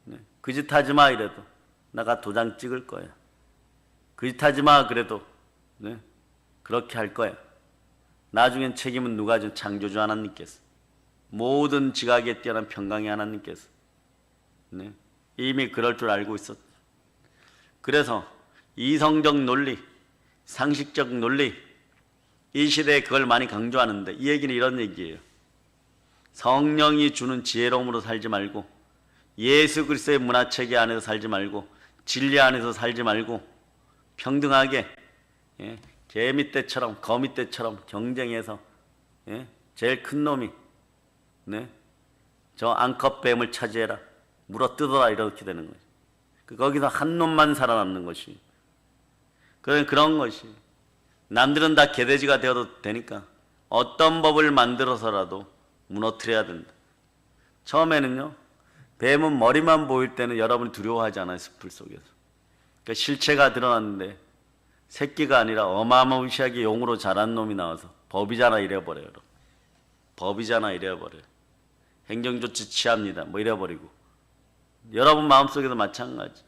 네? 그 짓 하지 마 이래도 나가 도장 찍을 거야. 그 짓 하지 마 그래도, 네? 그렇게 할 거야. 나중엔 책임은 누가 준? 창조주 하나님께서. 모든 지각에 뛰어난 평강의 하나님께서. 네? 이미 그럴 줄 알고 있었. 그래서 이성적 논리, 상식적 논리, 이 시대에 그걸 많이 강조하는데, 이 얘기는 이런 얘기예요. 성령이 주는 지혜로움으로 살지 말고, 예수 그리스도의 문화체계 안에서 살지 말고, 진리 안에서 살지 말고, 평등하게, 예, 개미떼처럼 거미떼처럼 경쟁해서, 예, 제일 큰 놈이, 네, 저 앙컷뱀을 차지해라, 물어뜯어라, 이렇게 되는 거죠. 거기서 한 놈만 살아남는 것이. 그런 것이. 남들은 다 개돼지가 되어도 되니까 어떤 법을 만들어서라도 무너뜨려야 된다. 처음에는요, 뱀은 머리만 보일 때는 여러분이 두려워하지 않아요, 숲을 속에서. 그러니까 실체가 드러났는데 새끼가 아니라 어마무시하게 용으로 자란 놈이 나와서 법이잖아 이래버려요. 여러분. 법이잖아 이래버려요. 행정조치 취합니다 뭐 이래버리고. 여러분 마음속에도 마찬가지.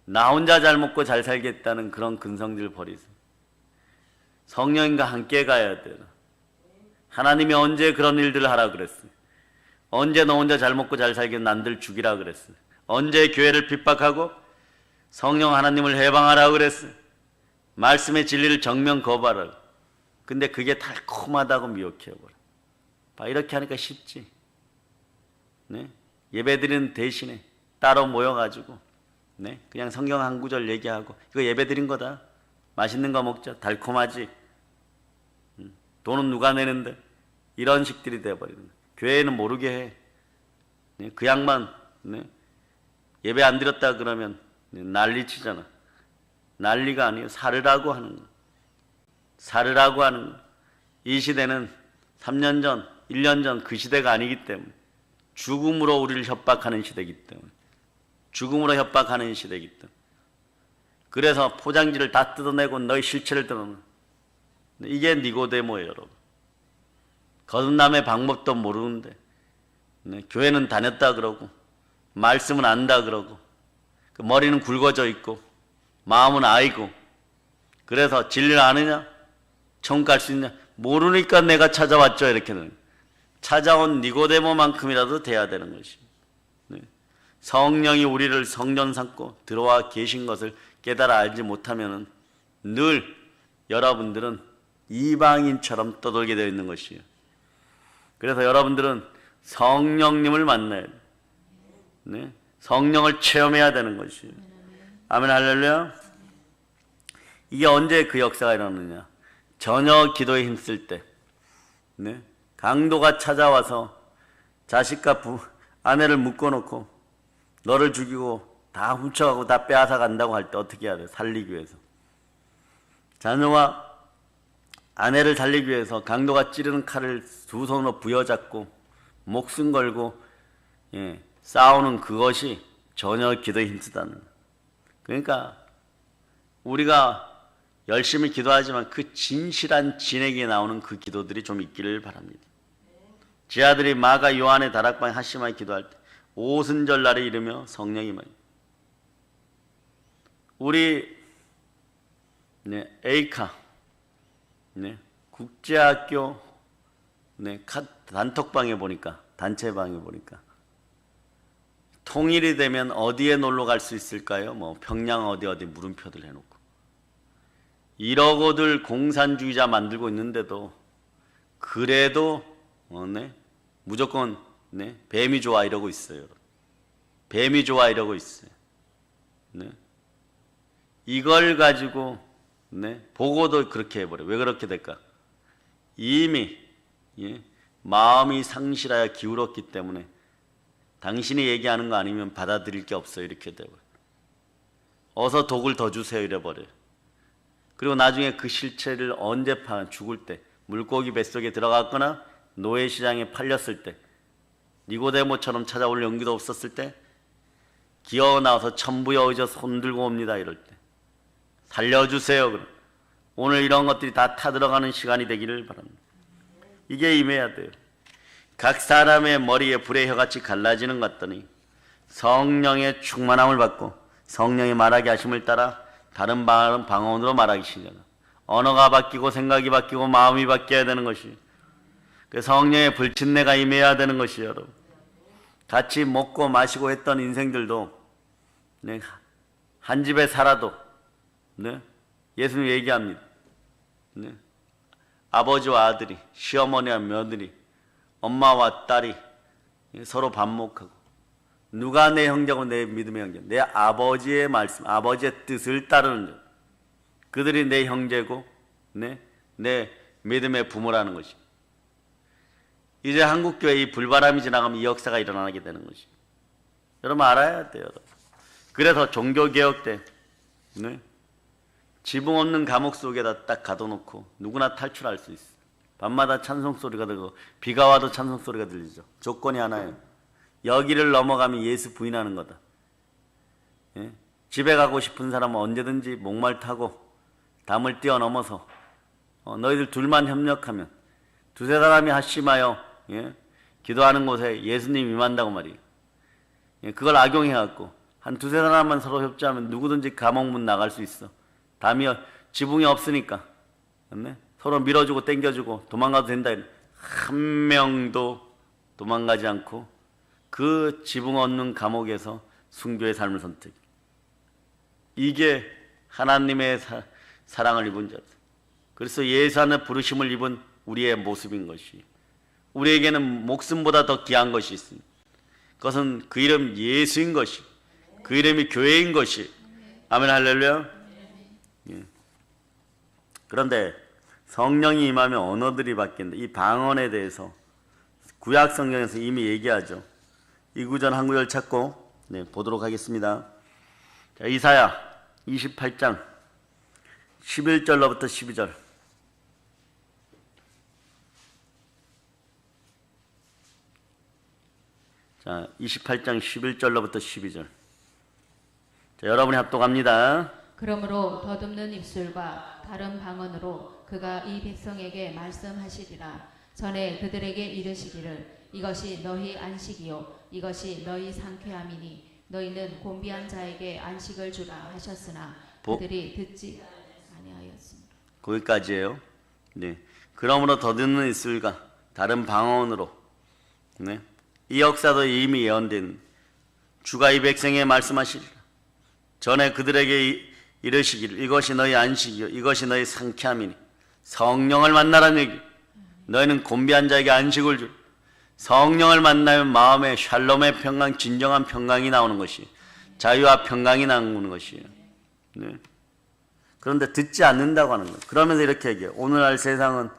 나 혼자 잘 먹고 잘 살겠다는 그런 근성들을 버리세요. 성령님과 함께 가야 돼요. 하나님이 언제 그런 일들을 하라 그랬어요? 언제 너 혼자 잘 먹고 잘 살게 남들 죽이라 그랬어요? 언제 교회를 핍박하고 성령 하나님을 해방하라 그랬어요? 말씀의 진리를 정면 거부하라. 근데 그게 달콤하다고 미혹해버려. 봐, 이렇게 하니까 쉽지. 네? 예배드리는 대신에 따로 모여가지고, 네? 그냥 성경 한 구절 얘기하고, 이거 예배드린 거다. 맛있는 거 먹자. 달콤하지. 돈은 누가 내는데? 이런 식들이 되어버리는 거예요. 교회는 모르게 해. 네? 그 양반, 네? 예배 안 드렸다 그러면 난리치잖아. 난리가 아니에요. 살으라고 하는 거예요. 살으라고 하는 거예요. 이 시대는 3년 전, 1년 전 그 시대가 아니기 때문에, 죽음으로 우리를 협박하는 시대이기 때문에, 죽음으로 협박하는 시대이기 때문에, 그래서 포장지를 다 뜯어내고 너희 실체를 드러내. 이게 니고데모예요, 여러분. 거듭남의 방법도 모르는데, 네, 교회는 다녔다 그러고 말씀은 안다 그러고 그 머리는 굵어져 있고 마음은 아이고, 그래서 진리를 아느냐? 천국 갈 수 있냐? 모르니까 내가 찾아왔죠. 이렇게는 찾아온 니고데모만큼이라도 돼야 되는 것입니다. 네. 성령이 우리를 성전 삼고 들어와 계신 것을 깨달아 알지 못하면은 늘 여러분들은 이방인처럼 떠돌게 되어 있는 것이에요. 그래서 여러분들은 성령님을 만나야 돼요. 네? 성령을 체험해야 되는 것이에요. 아멘 할렐루야. 이게 언제 그 역사가 일어나느냐? 저녁 기도에 힘쓸 때, 네? 강도가 찾아와서 자식과 아내를 묶어놓고 너를 죽이고 다 훔쳐가고 다 빼앗아 간다고 할 때 어떻게 해야 돼? 살리기 위해서. 자녀와 아내를 살리기 위해서 강도가 찌르는 칼을 두 손으로 부여잡고 목숨 걸고 싸우는 그것이 저녁 기도에 힘쓰다는 거예요. 그러니까 우리가 열심히 기도하지만 그 진실한 진에게 나오는 그 기도들이 좀 있기를 바랍니다. 제 아들이 마가 요한의 다락방에 한심하게 기도할 때 오순절 날에 이르며 성령이 많이 우리 에이카 국제학교 단톡방에 보니까 단체방에 보니까 통일이 되면 어디에 놀러 갈 수 있을까요? 뭐 평양 어디 물음표들 해놓고 이러고들 공산주의자 만들고 있는데도 그래도 무조건 뱀이 좋아 이러고 있어요. 뱀이 좋아 이러고 있어요. 이걸 가지고 보고도 그렇게 해버려. 왜 그렇게 될까? 이미 마음이 상실하여 기울었기 때문에 당신이 얘기하는 거 아니면 받아들일 게 없어요. 이렇게 되고 어서 독을 더 주세요 이래버려요. 그리고 나중에 그 실체를 언제 죽을 때 물고기 뱃속에 들어갔거나 노예시장에 팔렸을 때 니고데모처럼 찾아올 용기도 없었을 때 기어 나와서 천부에 의져 손들고 옵니다. 이럴 때 살려주세요. 그럼 오늘 이런 것들이 다 타들어가는 시간이 되기를 바랍니다. 이게 임해야 돼요. 각 사람의 머리에 불의 혀같이 갈라지는 것 같더니 성령의 충만함을 받고 성령이 말하게 하심을 따라 다른 방언으로 말하기 시작합니다. 언어가 바뀌고 생각이 바뀌고 마음이 바뀌어야 되는 것이 그 성령의 불친내가 임해야 되는 것이에요. 여러분 같이 먹고 마시고 했던 인생들도 한 집에 살아도 예수님 얘기합니다. 아버지와 아들이 시어머니와 며느리 엄마와 딸이 서로 반목하고 누가 내 형제고 내 믿음의 형제 내 아버지의 말씀 아버지의 뜻을 따르는 자 그들이 내 형제고 내 믿음의 부모라는 것이 이제 한국교회 이 불바람이 지나가면 이 역사가 일어나게 되는 것이 여러분 알아야 돼요. 여러분. 그래서 종교개혁 때 지붕 없는 감옥 속에다 딱 가둬놓고 누구나 탈출할 수 있어. 밤마다 찬송소리가 들고 비가 와도 찬송소리가 들리죠. 조건이 하나예요. 여기를 넘어가면 예수 부인하는 거다. 집에 가고 싶은 사람은 언제든지 목말 타고 담을 뛰어넘어서 너희들 둘만 협력하면 두세 사람이 합심하여 기도하는 곳에 예수님 임한다고 말이에요. 그걸 악용해갖고 한 두세 사람만 서로 협조하면 누구든지 감옥문 나갈 수 있어. 담이 지붕이 없으니까 서로 밀어주고 땡겨주고 도망가도 된다. 한 명도 도망가지 않고 그 지붕 없는 감옥에서 순교의 삶을 선택. 이게 하나님의 사랑을 입은 자. 그래서 예수 안에 부르심을 입은 우리의 모습인 것이 우리에게는 목숨보다 더 귀한 것이 있습니다. 그것은 그 이름 예수인 것이 그 이름이 교회인 것이 아멘 할렐루야. 그런데 성령이 임하면 언어들이 바뀐다. 이 방언에 대해서 구약 성경에서 이미 얘기하죠. 이 구절 한 구절 찾고 보도록 하겠습니다. 자, 이사야 28장 11절로부터 12절. 자, 28장 11절로부터 12절. 자, 여러분이 합독합니다. 그러므로 더듬는 입술과 다른 방언으로 그가 이 백성에게 말씀하시리라. 전에 그들에게 이르시기를 이것이 너희 안식이요 이것이 너희 상쾌함이니 너희는 곤비한 자에게 안식을 주라 하셨으나 그들이 듣지 아니하였습니다. 거기까지예요. 그러므로 더듬는 입술과 다른 방언으로 이 역사도 이미 예언된 주가 이 백성에게 말씀하시리라. 전에 그들에게 이르시기를 이것이 너희 안식이요 이것이 너희 상쾌함이니 성령을 만나라는 얘기. 너희는 곤비한 자에게 안식을 줄. 성령을 만나면 마음에 샬롬의 평강, 진정한 평강이 나오는 것이, 자유와 평강이 나오는 것이에요. 네. 그런데 듣지 않는다고 하는 거예요. 그러면서 이렇게 얘기해요. 오늘날 세상은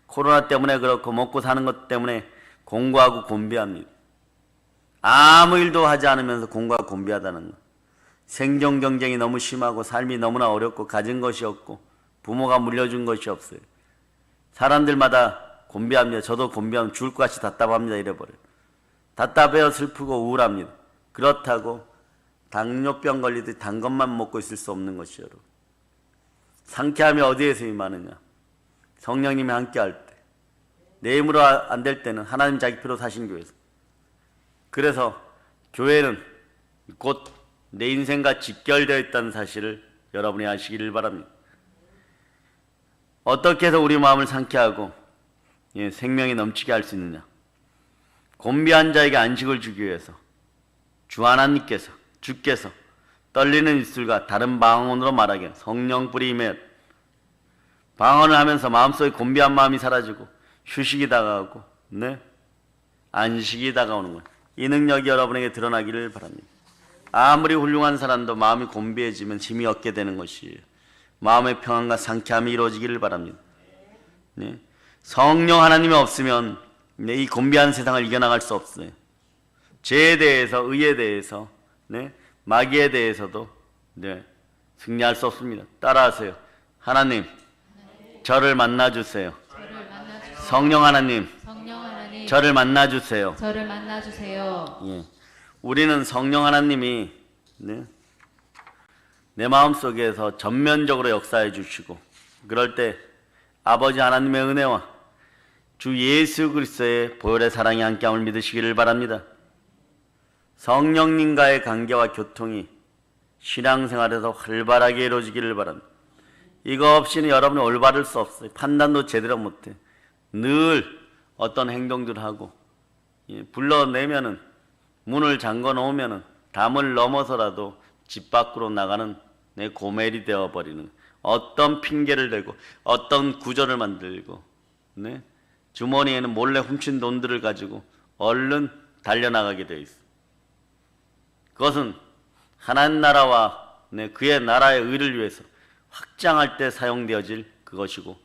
코로나 때문에 그렇고 먹고 사는 것 때문에 공고하고 곤비합니다. 아무 일도 하지 않으면서 공고하고 곤비하다는 거. 생존 경쟁이 너무 심하고 삶이 너무나 어렵고 가진 것이 없고 부모가 물려준 것이 없어요. 사람들마다 곤비합니다. 저도 곤비하면 죽을 것 같이 답답합니다. 이래버려요. 답답해요. 슬프고 우울합니다. 그렇다고 당뇨병 걸리듯 단 것만 먹고 있을 수 없는 것이요. 여러분. 상쾌함이 어디에서 임하느냐? 성령님이 함께 할 때. 내 힘으로 안 될 때는 하나님 자기 피로 사신 교회에서. 그래서 교회는 곧 내 인생과 직결되어 있다는 사실을 여러분이 아시기를 바랍니다. 어떻게 해서 우리 마음을 상쾌하고 생명이 넘치게 할 수 있느냐? 곤비한 자에게 안식을 주기 위해서 주 하나님께서, 주께서 떨리는 입술과 다른 방언으로 말하기에 성령 뿌리 임해 방언을 하면서 마음속에 곤비한 마음이 사라지고 휴식이 다가오고 안식이 다가오는 거예요. 이 능력이 여러분에게 드러나기를 바랍니다. 아무리 훌륭한 사람도 마음이 곤비해지면 힘이 얻게 되는 것이에요. 마음의 평안과 상쾌함이 이루어지기를 바랍니다. 네. 성령 하나님이 없으면 이 곤비한 세상을 이겨나갈 수 없어요. 죄에 대해서, 의에 대해서, 마귀에 대해서도 승리할 수 없습니다. 따라하세요. 하나님, 저를 만나주세요. 성령 하나님, 저를 만나주세요. 만나주세요. 우리는 성령 하나님이 내 마음속에서 전면적으로 역사해 주시고 그럴 때 아버지 하나님의 은혜와 주 예수 그리스도의 보혈의 사랑이 함께함을 믿으시기를 바랍니다. 성령님과의 관계와 교통이 신앙생활에서 활발하게 이루어지기를 바랍니다. 이거 없이는 여러분이 올바를 수 없어요. 판단도 제대로 못해. 늘 어떤 행동들을 하고 불러내면은 문을 잠궈 놓으면은 담을 넘어서라도 집 밖으로 나가는 내 고멜이 되어버리는 어떤 핑계를 대고 어떤 구절을 만들고 주머니에는 몰래 훔친 돈들을 가지고 얼른 달려나가게 되어 있어. 그것은 하나님 나라와 그의 나라의 의를 위해서 확장할 때 사용되어질 그것이고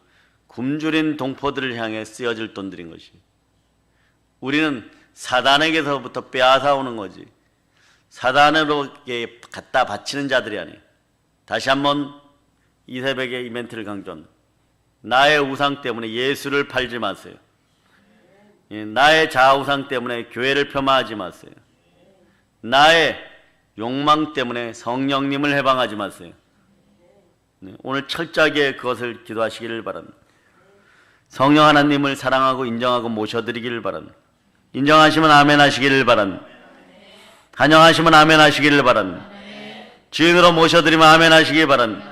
굶주린 동포들을 향해 쓰여질 돈들인 것이. 우리는 사단에게서부터 빼앗아 오는 거지. 사단으로게 갖다 바치는 자들이 아니에요. 다시 한번 이 새벽에 이 멘트를 강조합니다. 나의 우상 때문에 예수를 팔지 마세요. 나의 자아우상 때문에 교회를 폄하하지 마세요. 나의 욕망 때문에 성령님을 해방하지 마세요. 오늘 철저하게 그것을 기도하시기를 바랍니다. 성령 하나님을 사랑하고 인정하고 모셔드리기를 바랍니다. 인정하시면 아멘 하시기를 바랍니다. 환영하시면 아멘 하시기를 바랍니다. 주인으로 모셔드리면 아멘 하시기를 바랍니다.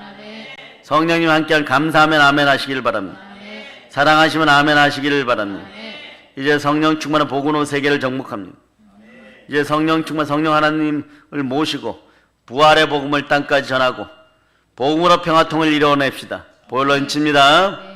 성령님 함께할 감사하면 아멘 하시기를 바랍니다. 사랑하시면 아멘 하시기를 바랍니다. 이제 성령 충만한 복음으로 세계를 정복합니다. 이제 성령 충만 성령 하나님을 모시고 부활의 복음을 땅까지 전하고 복음으로 평화통을 이루어냅시다. 보혈로 인칩니다.